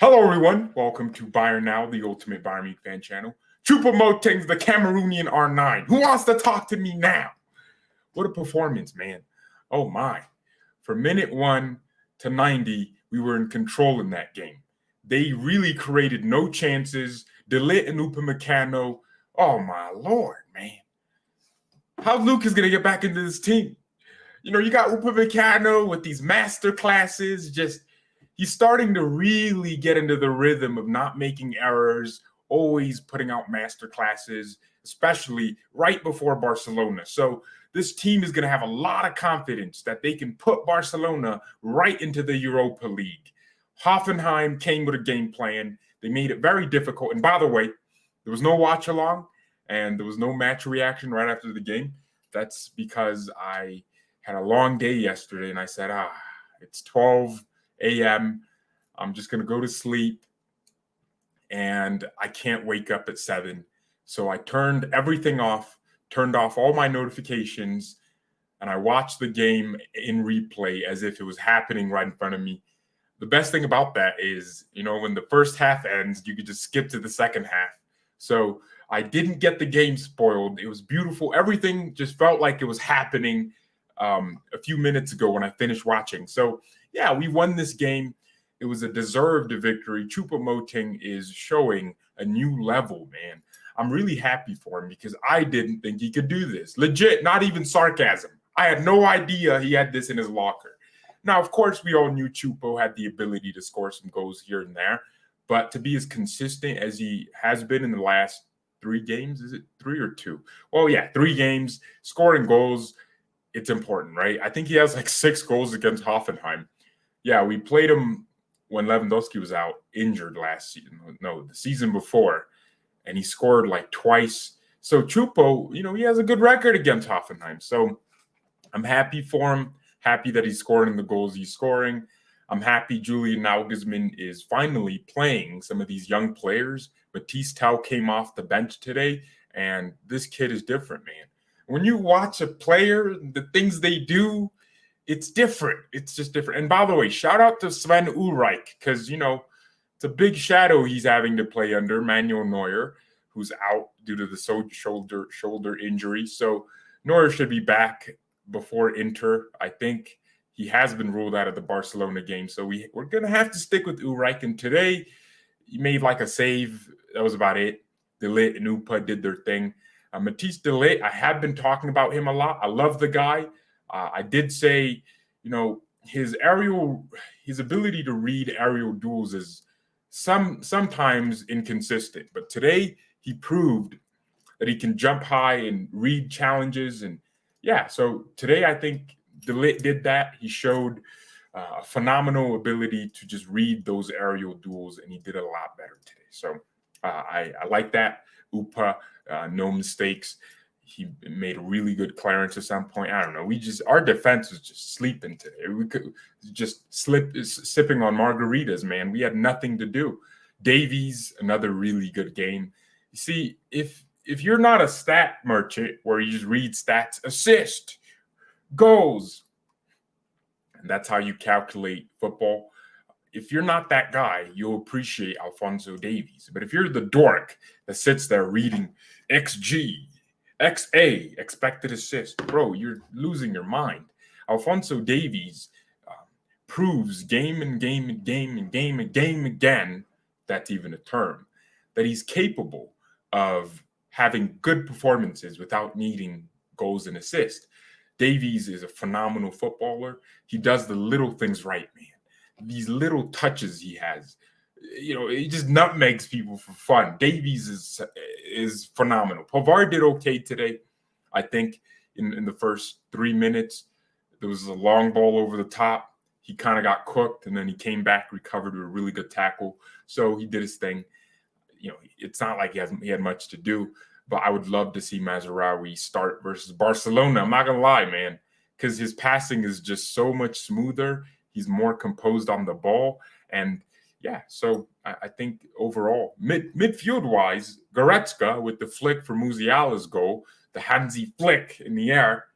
Hello, everyone. Welcome to BayernNow, the ultimate Bayern Munich fan channel. Choupo Moting, the Cameroonian R9. Who wants to talk to me now? What a performance, man. Oh, my. From minute 1 to 90, we were in control in that game. They really created no chances. De Ligt and Upamecano. Oh, my Lord, man. How's Lucas going to get back into this team? You got Upamecano with these master classes, he's starting to really get into the rhythm of not making errors, always putting out master classes, especially right before Barcelona. So this team is going to have a lot of confidence that they can put Barcelona right into the Europa League. Hoffenheim came with a game plan. They made it very difficult. And by the way, there was no watch along and there was no match reaction right after the game. That's because I had a long day yesterday and I said, it's 12 a.m. I'm just going to go to sleep and I can't wake up at 7. So I turned everything off, turned off all my notifications, and I watched the game in replay as if it was happening right in front of me. The best thing about that is, when the first half ends, you could just skip to the second half. So I didn't get the game spoiled. It was beautiful. Everything just felt like it was happening a few minutes ago when I finished watching. So, yeah, we won this game. It was a deserved victory. Choupo Moting is showing a new level, man. I'm really happy for him because I didn't think he could do this. Legit, not even sarcasm. I had no idea he had this in his locker. Now, of course, we all knew Choupo had the ability to score some goals here and there, but to be as consistent as he has been in the last 3 games, is it 3 or 2? Well, yeah, 3 games, scoring goals, it's important, right? I think he has like 6 goals against Hoffenheim. Yeah, we played him when Lewandowski was out, injured last season. No, the season before. And he scored like twice. So Choupo, he has a good record against Hoffenheim. So I'm happy for him. Happy that he's scoring the goals he's scoring. I'm happy Julian Nagelsmann is finally playing some of these young players. Matisse Tell came off the bench today, and this kid is different, man. When you watch a player, the things they do, it's different. It's just different. And by the way, shout out to Sven Ulreich because, it's a big shadow he's having to play under, Manuel Neuer, who's out due to the shoulder injury. So Neuer should be back before Inter. I think he has been ruled out of the Barcelona game. So we're going to have to stick with Ulreich. And today he made like a save. That was about it. De Ligt and Upa did their thing. Matisse De Ligt, I have been talking about him a lot. I love the guy. I did say, his ability to read aerial duels is sometimes inconsistent. But today he proved that he can jump high and read challenges. And yeah, so today I think De Ligt did that. He showed a phenomenal ability to just read those aerial duels, and he did it a lot better today. So I like that. Upa, no mistakes. He made a really good clearance at some point. I don't know. Our defense was just sleeping today. We could just sipping on margaritas, man. We had nothing to do. Davies, another really good game. You see, if you're not a stat merchant where you just read stats, assist, goals, and that's how you calculate football. If you're not that guy, you'll appreciate Alphonso Davies. But if you're the dork that sits there reading XG, XA, expected assist, bro, you're losing your mind. Alphonso Davies proves game again, that's even a term, that he's capable of having good performances without needing goals and assists. Davies is a phenomenal footballer. He does the little things right, man. These little touches he has, he just nutmegs people for fun. Davies is phenomenal. Pavard did okay today. I think in the first 3 minutes, there was a long ball over the top. He kind of got cooked, and then he came back, recovered with a really good tackle. So he did his thing. It's not like he had much to do, but I would love to see Mazraoui start versus Barcelona. I'm not going to lie, man, because his passing is just so much smoother. He's more composed on the ball. And yeah, so I think overall, midfield-wise, Goretzka with the flick for Musiala's goal, the Hansi flick in the air,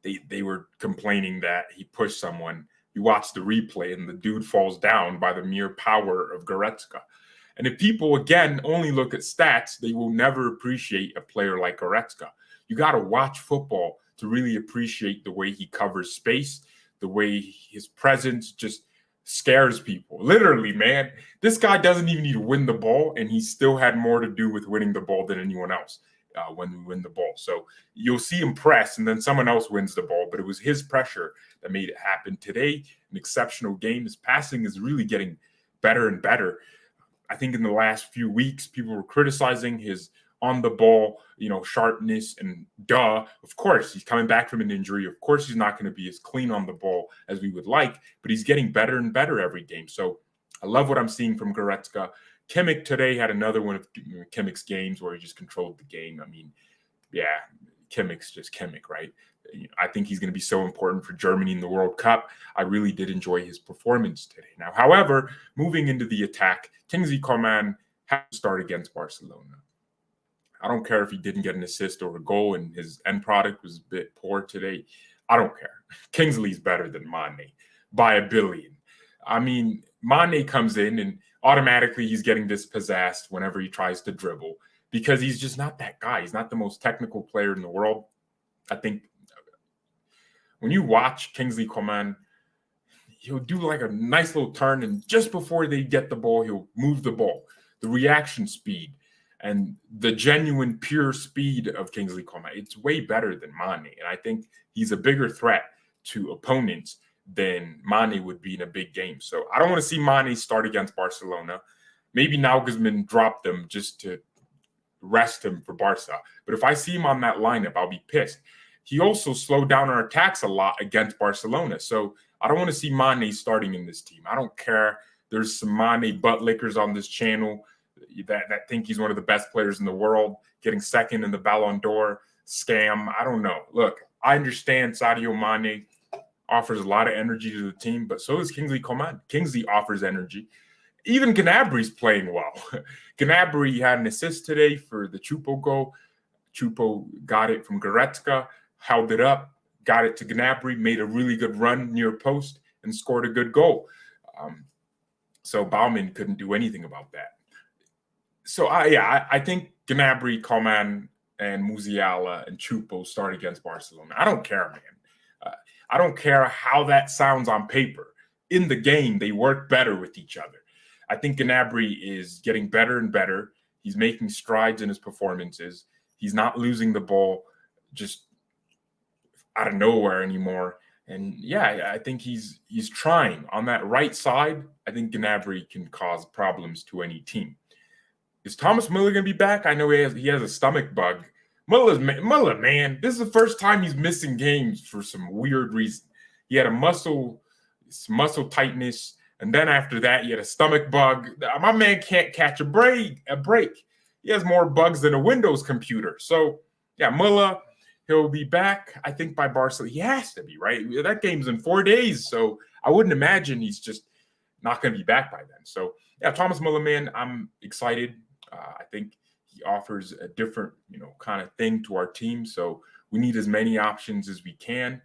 they were complaining that he pushed someone You watch the replay and the dude falls down by the mere power of Goretzka. And if people, again, only look at stats, they will never appreciate a player like Goretzka. You got to watch football to really appreciate the way he covers space, the way his presence just scares people. Literally, man, this guy doesn't even need to win the ball, and he still had more to do with winning the ball than anyone else when we win the ball. So you'll see him press, and then someone else wins the ball, but it was his pressure that made it happen. Today, an exceptional game. His passing is really getting better and better. I think in the last few weeks, people were criticizing his on the ball, sharpness, and of course, he's coming back from an injury. Of course, he's not going to be as clean on the ball as we would like, but he's getting better and better every game. So I love what I'm seeing from Goretzka. Kimmich today had another one of Kimmich's games where he just controlled the game. I mean, yeah, Kimmich's just Kimmich, right? I think he's going to be so important for Germany in the World Cup. I really did enjoy his performance today. Now, however, moving into the attack, Kingsley Coman had to start against Barcelona. I don't care if he didn't get an assist or a goal and his end product was a bit poor today. I don't care. Kingsley's better than Mane by a billion. I mean, Mane comes in and automatically he's getting dispossessed whenever he tries to dribble because he's just not that guy. He's not the most technical player in the world. I think when you watch Kingsley Coman, he'll do like a nice little turn, and just before they get the ball, he'll move the ball. The reaction speed and the genuine pure speed of Kingsley Coman, it's way better than Mane. And I think he's a bigger threat to opponents than Mane would be in a big game. So I don't want to see Mane start against Barcelona. Maybe Nagelsmann dropped them just to rest him for Barca. But if I see him on that lineup, I'll be pissed. He also slowed down our attacks a lot against Barcelona. So I don't want to see Mane starting in this team. I don't care. There's some Mane butt lickers on this channel that think he's one of the best players in the world, getting second in the Ballon d'Or scam. I don't know. Look, I understand Sadio Mane offers a lot of energy to the team, but so does Kingsley Coman. Kingsley offers energy. Even Gnabry's playing well. Gnabry had an assist today for the Choupo goal. Choupo got it from Goretzka, held it up, got it to Gnabry, made a really good run near post, and scored a good goal. So Baumann couldn't do anything about that. So, I think Gnabry, Coman, and Musiala and Choupo start against Barcelona. I don't care, man. I don't care how that sounds on paper. In the game, they work better with each other. I think Gnabry is getting better and better. He's making strides in his performances. He's not losing the ball just out of nowhere anymore. And yeah, I think he's trying. On that right side, I think Gnabry can cause problems to any team. Is Thomas Müller going to be back? I know he has a stomach bug. Müller, man, this is the first time he's missing games for some weird reason. He had a muscle tightness, and then after that, he had a stomach bug. My man can't catch a break. He has more bugs than a Windows computer. So, yeah, Müller, he'll be back, I think, by Barcelona. He has to be, right? That game's in 4 days, so I wouldn't imagine he's just not going to be back by then. So, yeah, Thomas Müller, man, I'm excited. I think he offers a different, kind of thing to our team. So we need as many options as we can.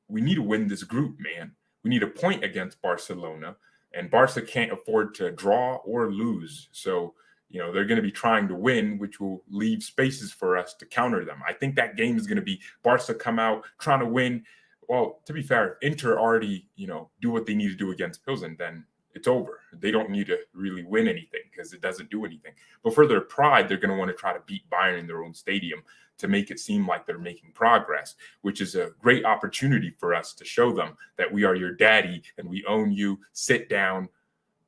We need to win this group, man. We need a point against Barcelona, and Barca can't afford to draw or lose. So, they're going to be trying to win, which will leave spaces for us to counter them. I think that game is going to be Barca come out trying to win. Well, to be fair, Inter already, do what they need to do against Pilsen, then it's over. They don't need to really win anything because it doesn't do anything. But for their pride, they're going to want to try to beat Bayern in their own stadium to make it seem like they're making progress, which is a great opportunity for us to show them that we are your daddy and we own you. Sit down,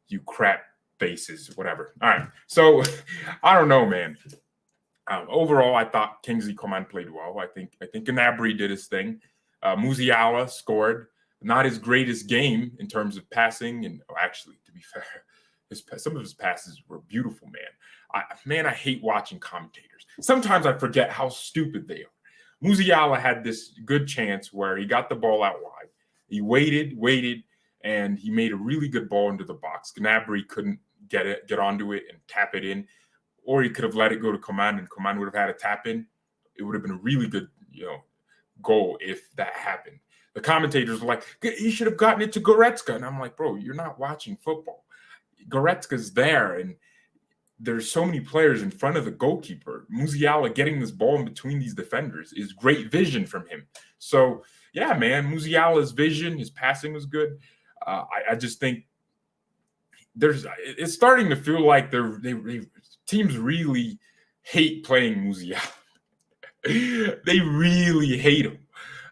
you crap faces, whatever. All right. So I don't know, man. Overall, I thought Kingsley Coman played well. I think Gnabry did his thing. Musiala scored. Not his greatest game in terms of passing. And actually, to be fair, some of his passes were beautiful, man. I hate watching commentators. Sometimes I forget how stupid they are. Musiala had this good chance where he got the ball out wide. He waited, and he made a really good ball into the box. Gnabry couldn't get onto it and tap it in. Or he could have let it go to Coman, and Coman would have had a tap in. It would have been a really good, goal if that happened. The commentators were like, he should have gotten it to Goretzka. And I'm like, bro, you're not watching football. Goretzka's there, and there's so many players in front of the goalkeeper. Musiala getting this ball in between these defenders is great vision from him. So, yeah, man, Musiala's vision, his passing was good. I just think it's starting to feel like teams really hate playing Musiala. They really hate him.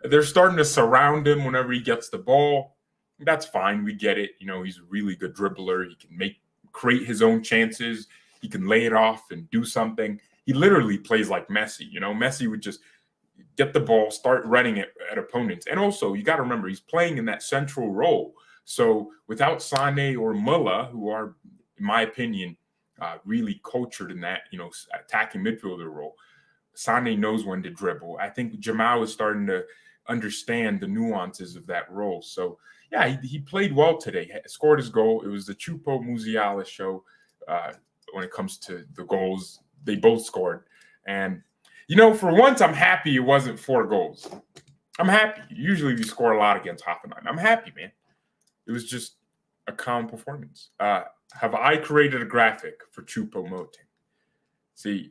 They're starting to surround him whenever he gets the ball. That's fine. We get it. You know, he's a really good dribbler. He can create his own chances. He can lay it off and do something. He literally plays like Messi. You know, Messi would just get the ball, start running it at opponents. And also, you got to remember, he's playing in that central role. So without Sane or Muller, who are, in my opinion, really cultured in that, you know, attacking midfielder role, Sane knows when to dribble. I think Jamal is starting to understand the nuances of that role. So, yeah, he played well today. He scored his goal. It was the Choupo Musiala show when it comes to the goals. They both scored. And, you know, for once, I'm happy it wasn't 4 goals. I'm happy. Usually we score a lot against Hoffenheim. I'm happy, man. It was just a calm performance. Have I created a graphic for Choupo Moting? See,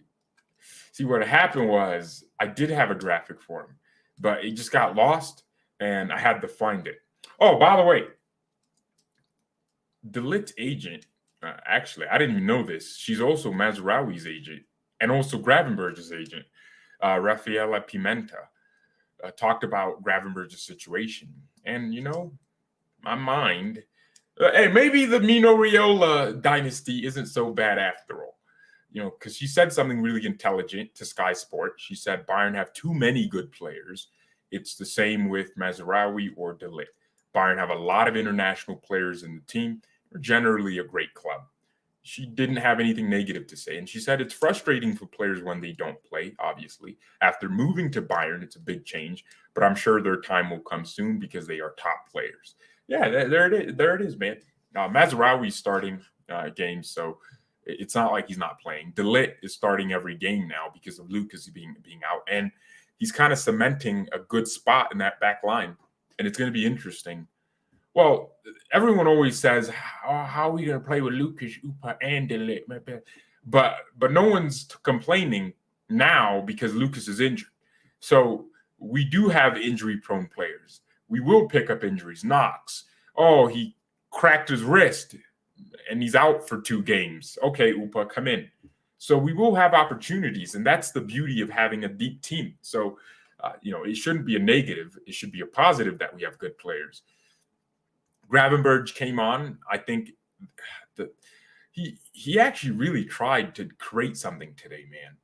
what happened was I did have a graphic for him, but it just got lost, and I had to find it. Oh, by the way, De Ligt's agent, actually, I didn't even know this. She's also Mazraoui's agent and also Gravenberch's agent, Rafaela Pimenta, talked about Gravenberch's situation. And, you know, my mind, hey, maybe the Mino Raiola dynasty isn't so bad after all. You know, because she said something really intelligent to Sky Sport. She said Bayern have too many good players. It's the same with Mazraoui or De Ligt. Bayern have a lot of international players in the team. They're generally a great club. She didn't have anything negative to say. And she said it's frustrating for players when they don't play, obviously. After moving to Bayern, it's a big change. But I'm sure their time will come soon because they are top players. Yeah, there it is. There it is, man. Mazraoui's starting games, so it's not like he's not playing. De Ligt is starting every game now because of Lucas being out. And he's kind of cementing a good spot in that back line. And it's going to be interesting. Well, everyone always says, how are we going to play with Lucas, Upa, and De Ligt? But no one's complaining now because Lucas is injured. So we do have injury-prone players. We will pick up injuries. Knox. Oh, he cracked his wrist and he's out for 2 games. Okay, Upa, come in. So we will have opportunities, and that's the beauty of having a deep team. So, you know, it shouldn't be a negative. It should be a positive that we have good players. Gravenberch came on. I think that he actually really tried to create something today, man.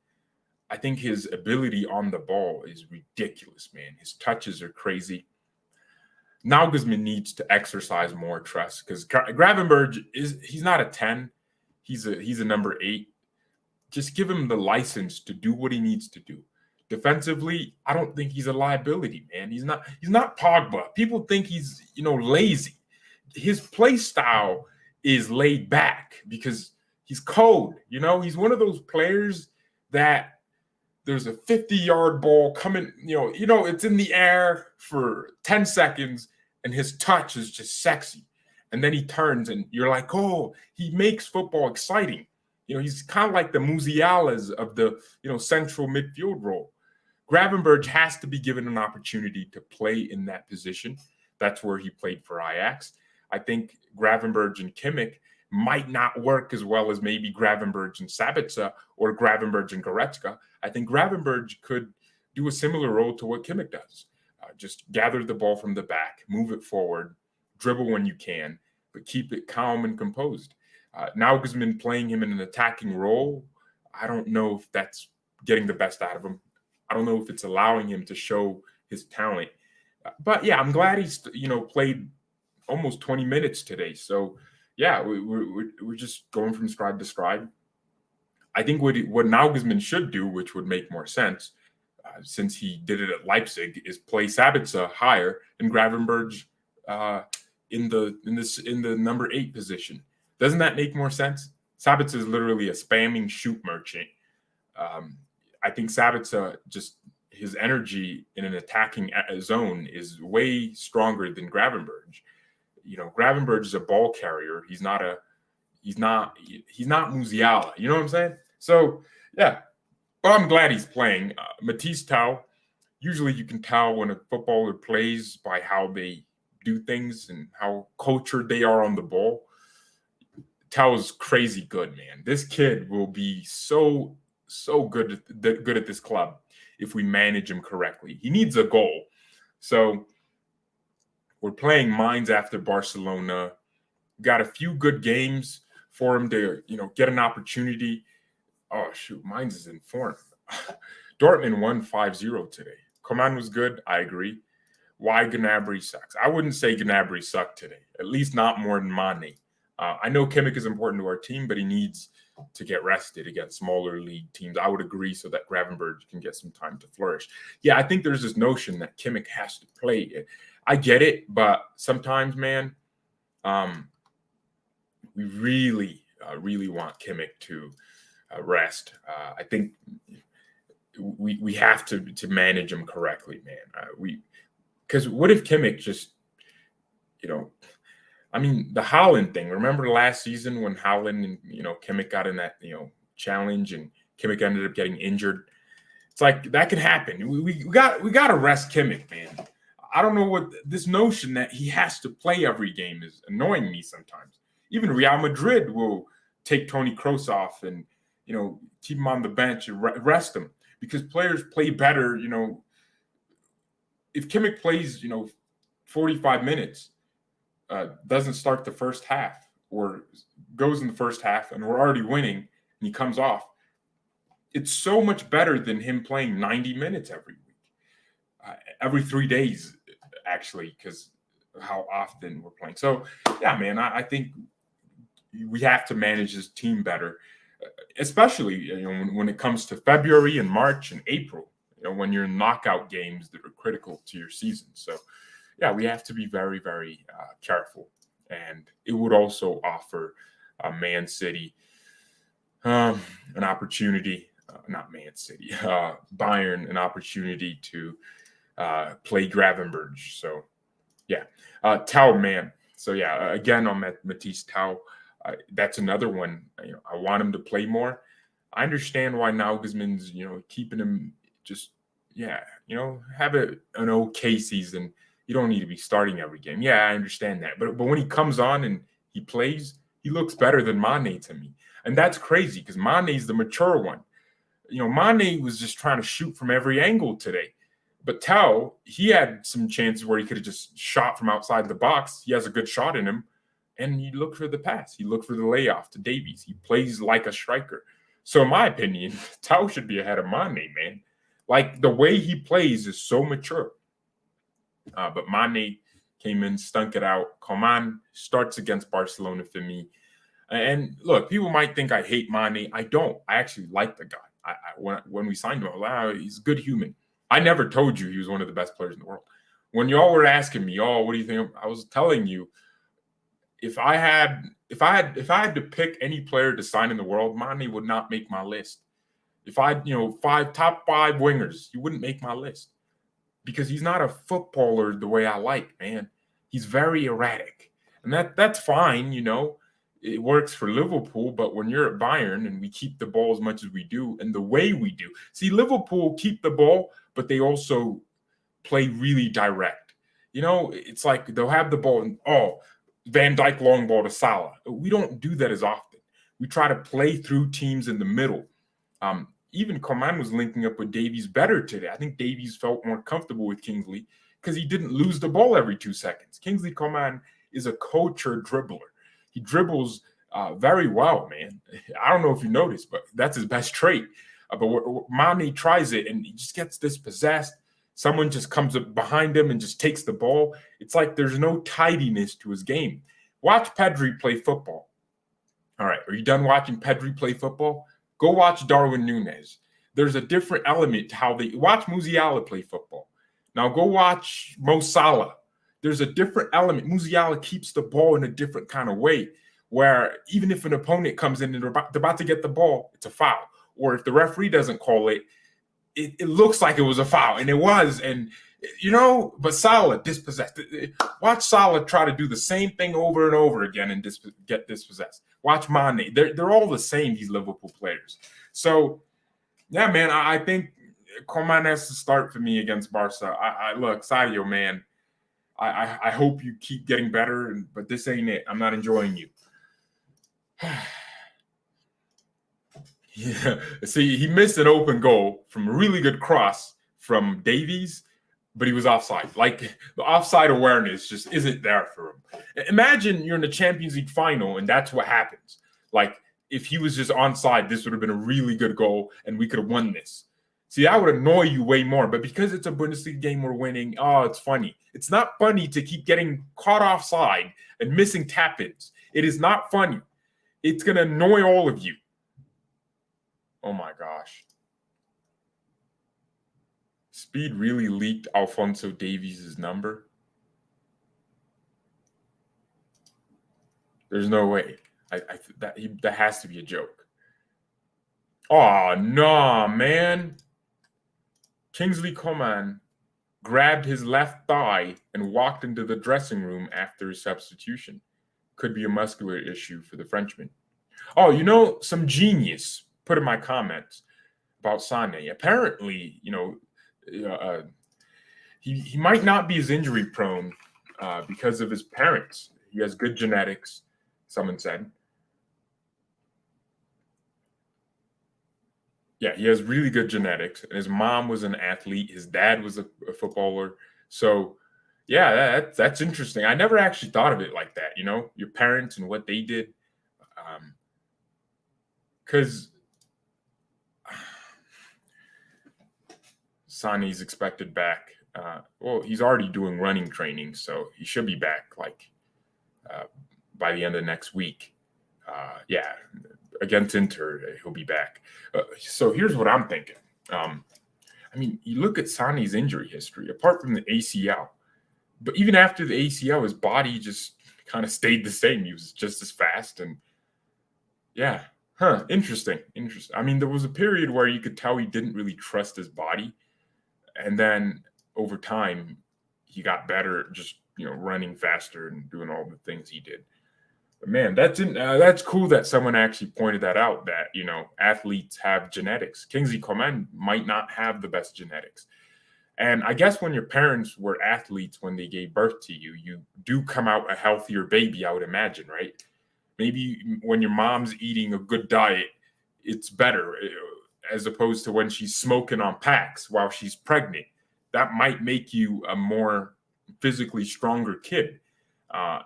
I think his ability on the ball is ridiculous, man. His touches are crazy. Nagelsmann needs to exercise more trust because Gravenberch he's not a 10. He's a number 8. Just give him the license to do what he needs to do. Defensively, I don't think he's a liability, man. He's not Pogba. People think he's, you know, lazy. His play style is laid back because he's cold. You know, he's one of those players that there's a 50-yard ball coming, you know, it's in the air for 10 seconds and his touch is just sexy. And then he turns and you're like, oh, he makes football exciting. You know, he's kind of like the Musialas of the, you know, central midfield role. Gravenberch has to be given an opportunity to play in that position. That's where he played for Ajax. I think Gravenberch and Kimmich might not work as well as maybe Gravenberch and Sabitzer or Gravenberch and Goretzka. I think Gravenberch could do a similar role to what Kimmich does. Just gather the ball from the back, move it forward, dribble when you can, but keep it calm and composed. Nagelsmann playing him in an attacking role, I don't know if that's getting the best out of him. I don't know if it's allowing him to show his talent. But yeah, I'm glad he's, you know, played almost 20 minutes today. So yeah, we're just going from stride to stride. I think what Nagelsmann should do, which would make more sense, since he did it at Leipzig, is play Sabitzer higher and Gravenberch in the number 8 position. Doesn't that make more sense? Sabitzer is literally a spamming shoot merchant. I think Sabitzer just his energy in an attacking zone is way stronger than Gravenberch. Gravenberch is a ball carrier. He's not Musiala. You know what I'm saying? So yeah, but I'm glad he's playing. Matisse Tau. Usually, you can tell when a footballer plays by how they do things and how cultured they are on the ball. Tau's crazy good, man. This kid will be so good at this club if we manage him correctly. He needs a goal. So we're playing Mainz after Barcelona. Got a few good games for him to, get an opportunity. Oh, shoot, Mainz is in form. Dortmund won 5-0 today. Coman was good, I agree. Why Gnabry sucks? I wouldn't say Gnabry sucked today, at least not more than Mane. I know Kimmich is important to our team, but he needs to get rested against smaller league teams. I would agree, so that Gravenberch can get some time to flourish. Yeah, I think there's this notion that Kimmich has to play. I get it, but sometimes, man, we really want Kimmich to rest. I think we have to manage him correctly, man. Because what if Kimmich just, the Haaland thing. Remember last season when Haaland and, Kimmich got in that, challenge and Kimmich ended up getting injured? It's like that could happen. We got to rest Kimmich, man. I don't know what this notion that he has to play every game is annoying me sometimes. Even Real Madrid will take Toni Kroos off and, keep him on the bench and rest him because players play better, if Kimmich plays, 45 minutes, doesn't start the first half or goes in the first half and we're already winning and he comes off, it's so much better than him playing 90 minutes every week, every 3 days, actually, because how often we're playing. So, yeah, man, I think we have to manage this team better, especially when it comes to February and March and April, when you're in knockout games that are critical to your season. So, yeah, we have to be very, very careful. And it would also offer Man City an opportunity, not Man City, Bayern an opportunity to play Gravenberch. So, yeah, Tau, man. So, yeah, again, on Matisse Tau, that's another one. I want him to play more. I understand why Nagelsmann's, keeping him just, have an okay season. You don't need to be starting every game. Yeah, I understand that. But when he comes on and he plays, he looks better than Mane to me. And that's crazy because Mane's the mature one. Mane was just trying to shoot from every angle today. But Tau, he had some chances where he could have just shot from outside the box. He has a good shot in him. And he looked for the pass. He looked for the layoff to Davies. He plays like a striker. So in my opinion, Tau should be ahead of Mane, man. Like the way he plays is so mature. But Mane came in, stunk it out. Coman starts against Barcelona for me. And look, people might think I hate Mane. I don't. I actually like the guy. When we signed him, he's a good human. I never told you he was one of the best players in the world. When y'all were asking me, what do you think? I was telling you, if I had to pick any player to sign in the world, Mane would not make my list. If top five wingers, he wouldn't make my list because he's not a footballer the way I like, man. He's very erratic, and that's fine. It works for Liverpool, but when you're at Bayern and we keep the ball as much as we do and the way we do, see, Liverpool keep the ball, but they also play really direct. It's like they'll have the ball and Van Dijk long ball to Salah. We don't do that as often. We try to play through teams in the middle. Even Coman was linking up with Davies better today. I think Davies felt more comfortable with Kingsley because he didn't lose the ball every 2 seconds. Kingsley Coman is a cultured dribbler. He dribbles very well, man. I don't know if you noticed, but that's his best trait. But Mane tries it and he just gets dispossessed. Someone just comes up behind him and just takes the ball. It's like there's no tidiness to his game. Watch Pedri play football. All right, are you done watching Pedri play football? Go watch Darwin Núñez. There's a different element to how they watch Musiala play football. Now go watch Mo Salah. There's a different element. Musiala keeps the ball in a different kind of way where even if an opponent comes in and they're about to get the ball, it's a foul. Or if the referee doesn't call it, it looks like it was a foul, and it was. And, but Salah dispossessed. Watch Salah try to do the same thing over and over again and get dispossessed. Watch Mane. They're all the same, these Liverpool players. So, yeah, man, I think Coman has to start for me against Barca. Look, Sadio, man, I hope you keep getting better, but this ain't it. I'm not enjoying you. Yeah. See, he missed an open goal from a really good cross from Davies, but he was offside. Like, the offside awareness just isn't there for him. Imagine you're in the Champions League final and that's what happens. Like, if he was just onside, this would have been a really good goal and we could have won this. See, that would annoy you way more. But because it's a Bundesliga game we're winning, it's funny. It's not funny to keep getting caught offside and missing tap-ins. It is not funny. It's going to annoy all of you. Oh, my gosh. Speed really leaked Alphonso Davies' number? There's no way. That has to be a joke. Oh, no, man. Kingsley Coman grabbed his left thigh and walked into the dressing room after his substitution. Could be a muscular issue for the Frenchman. Oh, some genius put in my comments about Sané. Apparently, he might not be as injury prone because of his parents. He has good genetics, someone said. Yeah, he has really good genetics. His mom was an athlete. His dad was a footballer. So, yeah, that's interesting. I never actually thought of it like that, your parents and what they did. Because Sané's expected back. He's already doing running training, so he should be back by the end of next week. Against Inter, he'll be back. So here's what I'm thinking. You look at Sané's injury history, apart from the ACL, but even after the ACL, his body just kind of stayed the same. He was just as fast. And yeah, interesting. There was a period where you could tell he didn't really trust his body. And then over time, he got better, just, running faster and doing all the things he did. But man, that's cool that someone actually pointed that out, that, athletes have genetics. Kingsley Coman might not have the best genetics. And I guess when your parents were athletes when they gave birth to you, you do come out a healthier baby, I would imagine, right? Maybe when your mom's eating a good diet, it's better, as opposed to when she's smoking on packs while she's pregnant. That might make you a more physically stronger kid.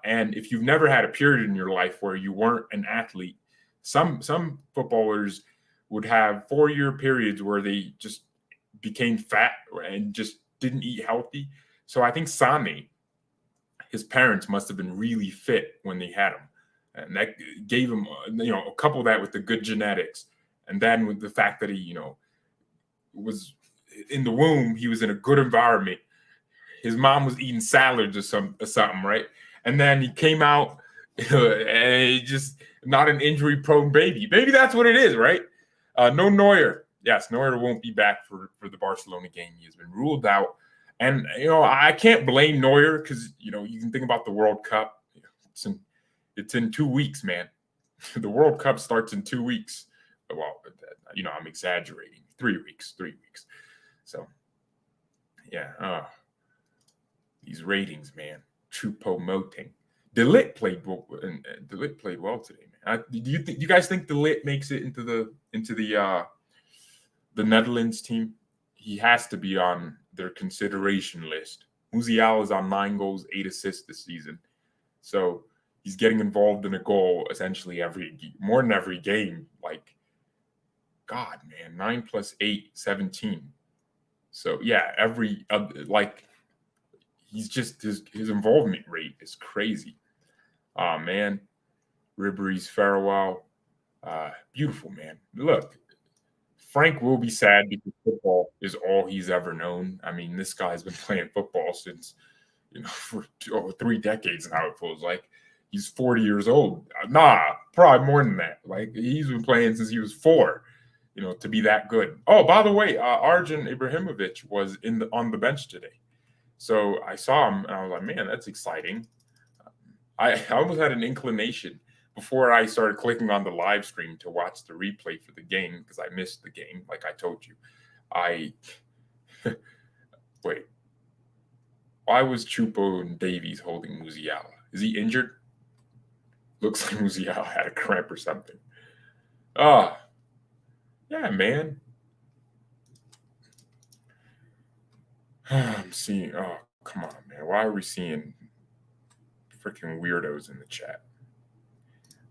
And if you've never had a period in your life where you weren't an athlete, some footballers would have 4-year periods where they just became fat and just didn't eat healthy. So I think Sané, his parents must have been really fit when they had him. And that gave him, couple that with the good genetics. And then with the fact that he, was in the womb, he was in a good environment. His mom was eating salads or something, right? And then he came out and he just not an injury-prone baby. Maybe that's what it is, right? No Neuer. Yes, Neuer won't be back for the Barcelona game. He has been ruled out. And, I can't blame Neuer because, you can think about the World Cup. It's in 2 weeks, man. The World Cup starts in 2 weeks. Well, I'm exaggerating. 3 weeks. So, yeah. These ratings, man. Choupo Moting. De Ligt played well today, man. Do you guys think De Ligt makes it into the Netherlands team? He has to be on their consideration list. Musiala is on 9 goals, 8 assists this season. So he's getting involved in a goal essentially more than every game. Like, God, man, 9 + 8, 17. So yeah, he's just his involvement rate is crazy. Oh man, Ribery's farewell, beautiful, man. Look, Frank will be sad because football is all he's ever known. This guy's been playing football since, for 3 decades now. It feels like he's 40 years old. Nah, probably more than that. Like, he's been playing since he was 4. to be that good. Oh, by the way, Arjun Ibrahimovic was on the bench today. So I saw him and I was like, man, that's exciting. I almost had an inclination before I started clicking on the live stream to watch the replay for the game because I missed the game, like I told you. Wait. Why was Choupo and Davies holding Musiala? Is he injured? Looks like Musiala had a cramp or something. Yeah, man. I'm seeing. Oh, come on, man. Why are we seeing freaking weirdos in the chat?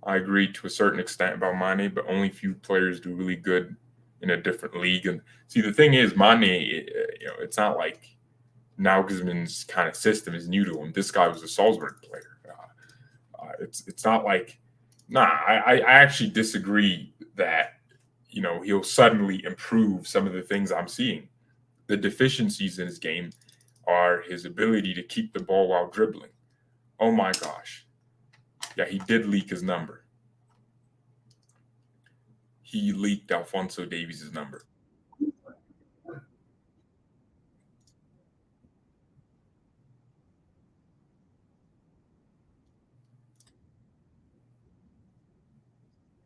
I agree to a certain extent about Mane, but only few players do really good in a different league. And see, the thing is, Mane, it's not like Nagelsmann's kind of system is new to him. This guy was a Salzburg player. It's not like, I actually disagree that, he'll suddenly improve some of the things I'm seeing. The deficiencies in his game are his ability to keep the ball while dribbling. Oh my gosh. Yeah, he did leak his number. He leaked Alphonso Davies' number.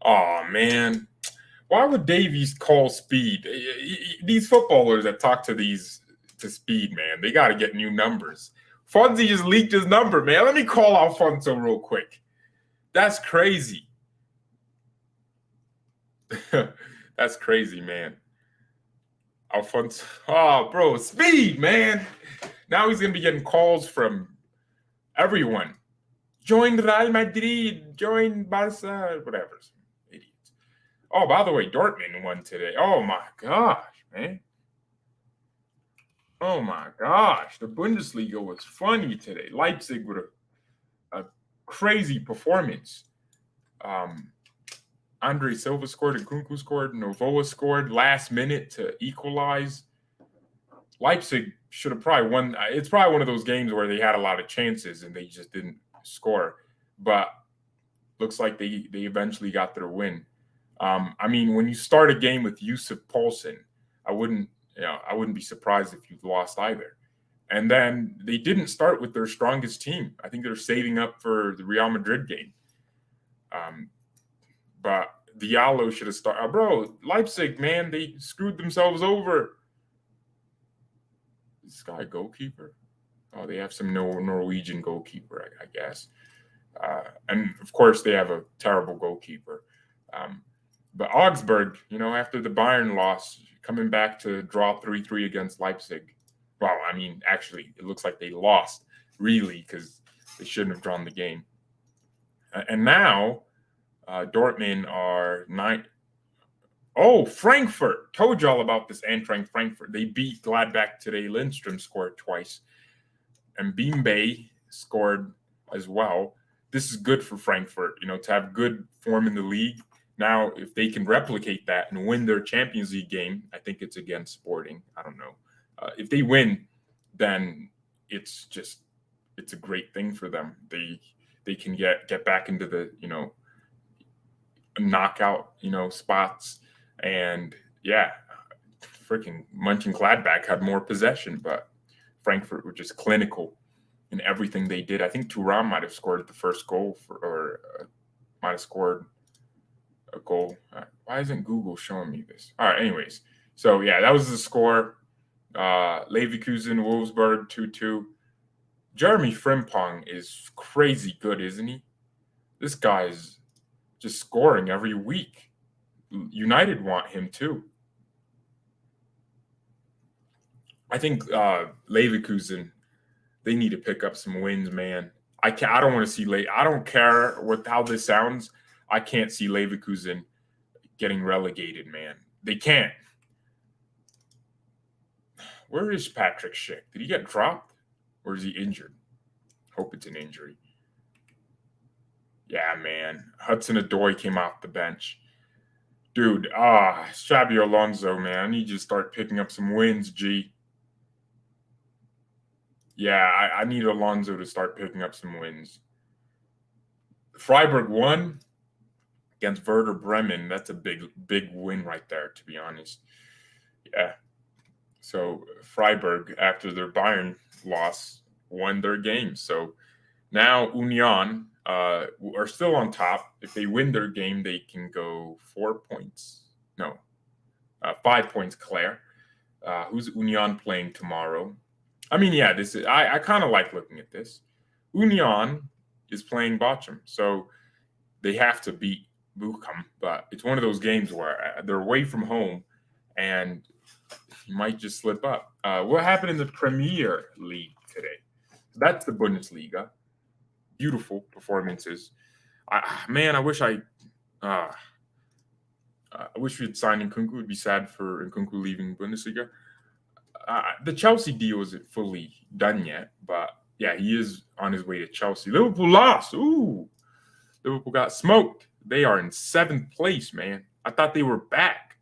Oh, man. Why would Davies call speed? These footballers that talk to speed, man, they got to get new numbers. Fonzie just leaked his number, man. Let me call Alfonso real quick. That's crazy. That's crazy, man. Alfonso. Oh, bro, speed, man. Now he's going to be getting calls from everyone. Join Real Madrid, join Barca, whatever. Idiots. Oh, by the way, Dortmund won today. Oh, my gosh, man. Oh, my gosh. The Bundesliga was funny today. Leipzig with a crazy performance. Andre Silva scored, and Kunku scored, Novoa scored last minute to equalize. Leipzig should have probably won. It's probably one of those games where they had a lot of chances and they just didn't score. But looks like they eventually got their win. When you start a game with Yusuf Poulsen, I wouldn't be surprised if you've lost either. And then they didn't start with their strongest team. I think they're saving up for the Real Madrid game. But Diallo should have started. Bro, Leipzig, man, they screwed themselves over. This guy goalkeeper? Oh, they have some Norwegian goalkeeper, I guess. And, of course, they have a terrible goalkeeper. But Augsburg, after the Bayern loss, coming back to draw 3-3 against Leipzig. Well, actually, it looks like they lost, really, because they shouldn't have drawn the game. And now Dortmund are 9. Oh, Frankfurt. Told you all about this Eintracht Frankfurt. They beat Gladbach today. Lindstrom scored twice. And Bimbe scored as well. This is good for Frankfurt, to have good form in the league. Now, if they can replicate that and win their Champions League game, I think it's against Sporting. I don't know. If they win, then it's a great thing for them. They can get back into the, knockout, spots. And yeah, freaking Mönchengladbach had more possession, but Frankfurt were just clinical in everything they did. I think Thuram might have scored the first goal might have scored a goal. Why isn't Google showing me this? All right, anyways. So yeah, that was the score. Leverkusen, Wolfsburg 2-2. Jeremy Frimpong is crazy good, isn't he? This guy's just scoring every week. United want him too. I think Leverkusen, they need to pick up some wins, man. I don't want to see I don't care how this sounds. I can't see Leverkusen getting relegated, man. They can't. Where is Patrick Schick? Did he get dropped? Or is he injured? Hope it's an injury. Yeah, man. Hudson-Odoi came off the bench. Dude, Xabi Alonso, man. I need you to start picking up some wins, G. Yeah, I need Alonso to start picking up some wins. Freiburg won. against Werder Bremen. That's a big win right there, to be honest. Yeah. So Freiburg, after their Bayern loss, won their game. So now Union are still on top. If they win their game, they can go 4 points. No, 5 points clear. Who's Union playing tomorrow? I mean, yeah, this is. I kind of like looking at this. Union is playing Bochum, so they have to beat Bochum. But it's one of those games where they're away from home, and you might just slip up. What happened in the Premier League today? That's the Bundesliga. Beautiful performances. I wish we had signed Nkunku. It would be sad for Nkunku leaving Bundesliga. The Chelsea deal isn't fully done yet, but yeah, he is on his way to Chelsea. Liverpool lost. Ooh, Liverpool got smoked. They are in 7th place, man. I thought they were back.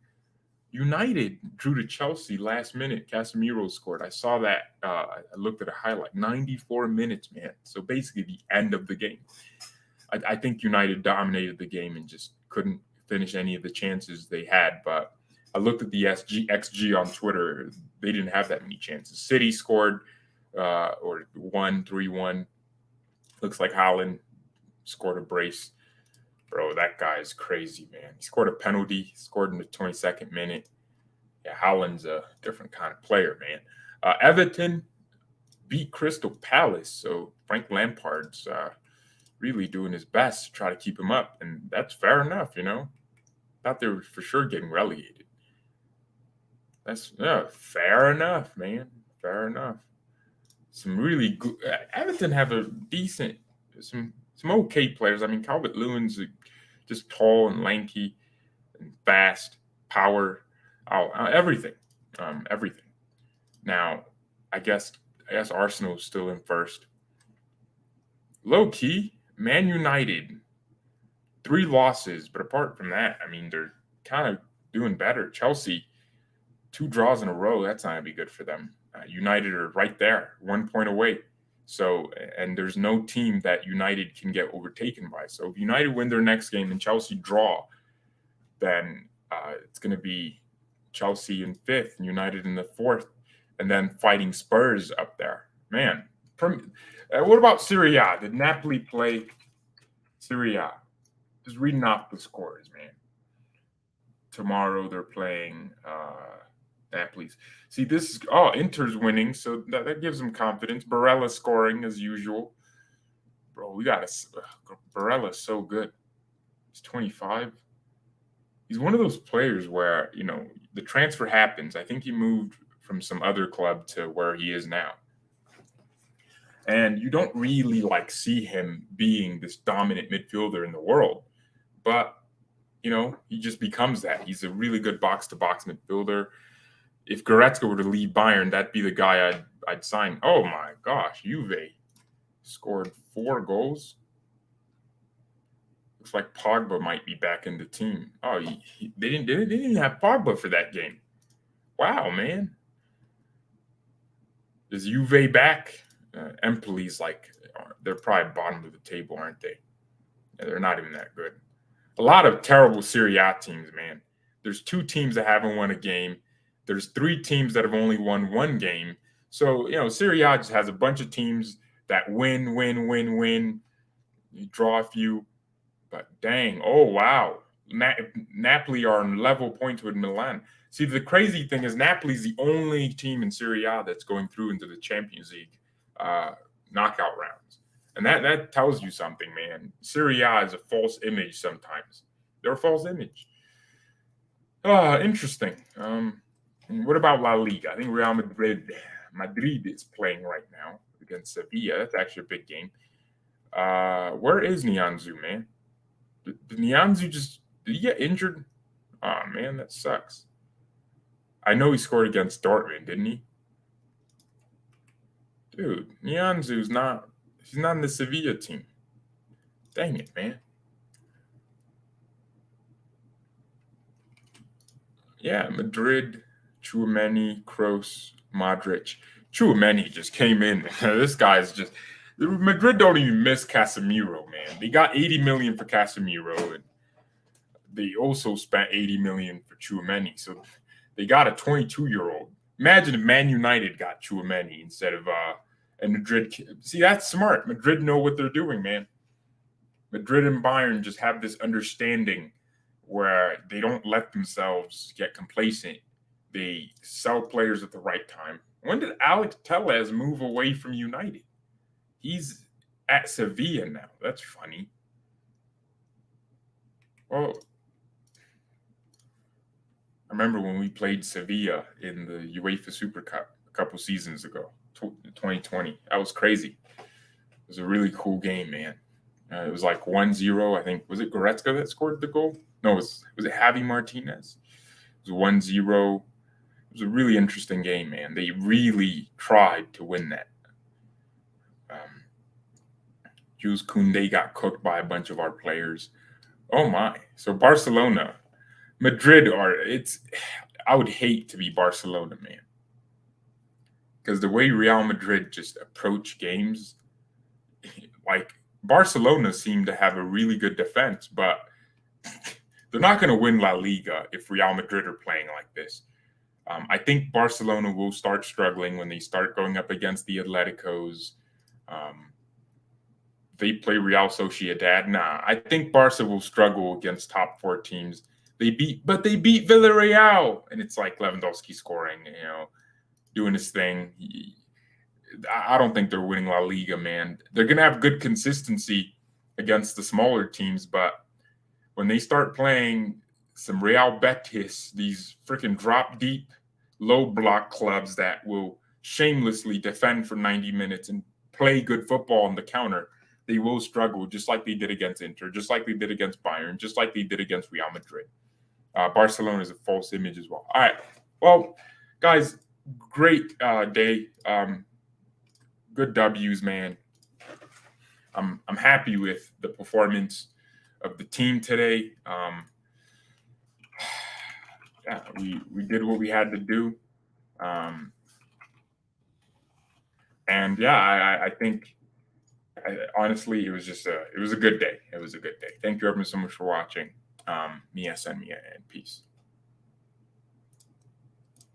United drew to Chelsea last minute. Casemiro scored. I saw that. I looked at a highlight. 94 minutes, man. So basically the end of the game. I think United dominated the game and just couldn't finish any of the chances they had. But I looked at the XG on Twitter. They didn't have that many chances. City scored or won 3-1. Looks like Haaland scored a brace. Bro, that guy is crazy, man. He scored a penalty, scored in the 22nd minute. Yeah, Haaland's a different kind of player, man. Everton beat Crystal Palace, so Frank Lampard's really doing his best to try to keep him up, and that's fair enough, you know. Thought they were for sure getting relegated. That's fair enough, man. Fair enough. Some really good. Everton have a decent, some okay players. I mean, Calvert-Lewin's just tall and lanky and fast, power, everything, everything. Now, I guess Arsenal's still in first. Low key, Man United, 3 losses, but apart from that, I mean, they're kind of doing better. Chelsea, 2 draws in a row. That's not gonna be good for them. United are right there, 1 point away. So, and there's no team that United can get overtaken by. So if United win their next game and Chelsea draw, then it's going to be Chelsea in 5th and United in the 4th, and then fighting Spurs up there. Man, what about Serie A? Did Napoli play Serie A? Just reading off the scores, man. Tomorrow they're playing Napoli's. See, this is Inter's winning, so that gives them confidence. Barella scoring as usual. Bro, we got Barella's so good. He's 25. He's one of those players where, you know, the transfer happens. I think he moved from some other club to where he is now. And you don't really see him being this dominant midfielder in the world. But, you know, he just becomes that. He's a really good box-to-box midfielder. If Goretzka were to leave Bayern, that'd be the guy I'd sign. Oh my gosh, Juve scored 4 goals. Looks like Pogba might be back in the team. Oh, they didn't even have Pogba for that game. Wow, man. Is Juve back? Empoli's they're probably bottom of the table, aren't they? Yeah, they're not even that good. A lot of terrible Serie A teams, man. There's 2 teams that haven't won a game. There's 3 teams that have only won 1 game. So, you know, Serie A just has a bunch of teams that win. You draw a few, but dang, oh, wow. Napoli are on level points with Milan. See, the crazy thing is Napoli's the only team in Serie A that's going through into the Champions League knockout rounds. And that tells you something, man. Serie A is a false image sometimes. They're a false image. Interesting. What about La Liga? I think Real Madrid is playing right now against Sevilla. That's actually a big game. Where is Nianzou, man? Did Nianzou did he get injured? Oh, man, that sucks. I know he scored against Dortmund, didn't he? Dude, Nianzou's he's not in the Sevilla team. Dang it, man. Yeah, Madrid, Chouameni, Kroos, Modric. Chouameni just came in. This guy's just Madrid don't even miss Casemiro, man. They got $80 million for Casemiro, and they also spent 80 million for Chouameni. So they got a 22-year-old. Imagine if Man United got Chouameni instead of and Madrid. See, that's smart. Madrid know what they're doing, man. Madrid and Bayern just have this understanding where they don't let themselves get complacent. They sell players at the right time. When did Alex Telles move away from United? He's at Sevilla now. That's funny. Well, I remember when we played Sevilla in the UEFA Super Cup a couple seasons ago, 2020. That was crazy. It was a really cool game, man. It was like 1-0. I think, was it Goretzka that scored the goal? No, was it Javi Martinez? It was 1-0. It was a really interesting game, man. They really tried to win that. Jules Koundé got cooked by a bunch of our players. Oh, my. So Barcelona, Madrid I would hate to be Barcelona, man. Because the way Real Madrid just approach games, like, Barcelona seem to have a really good defense, but they're not going to win La Liga if Real Madrid are playing like this. I think Barcelona will start struggling when they start going up against the Atleticos. They play Real Sociedad. Nah, I think Barca will struggle against top 4 teams. They beat Villarreal, and it's like Lewandowski scoring, doing his thing. I don't think they're winning La Liga, man. They're going to have good consistency against the smaller teams, but when they start playing some Real Betis, these freaking drop-deep, low-block clubs that will shamelessly defend for 90 minutes and play good football on the counter, they will struggle just like they did against Inter, just like they did against Bayern, just like they did against Real Madrid. Barcelona is a false image as well. All right. Well, guys, great day. Good W's, man. I'm happy with the performance of the team today. Yeah, we did what we had to do. And yeah, I think honestly it was a good day. It was a good day. Thank you everyone so much for watching. Mia and peace.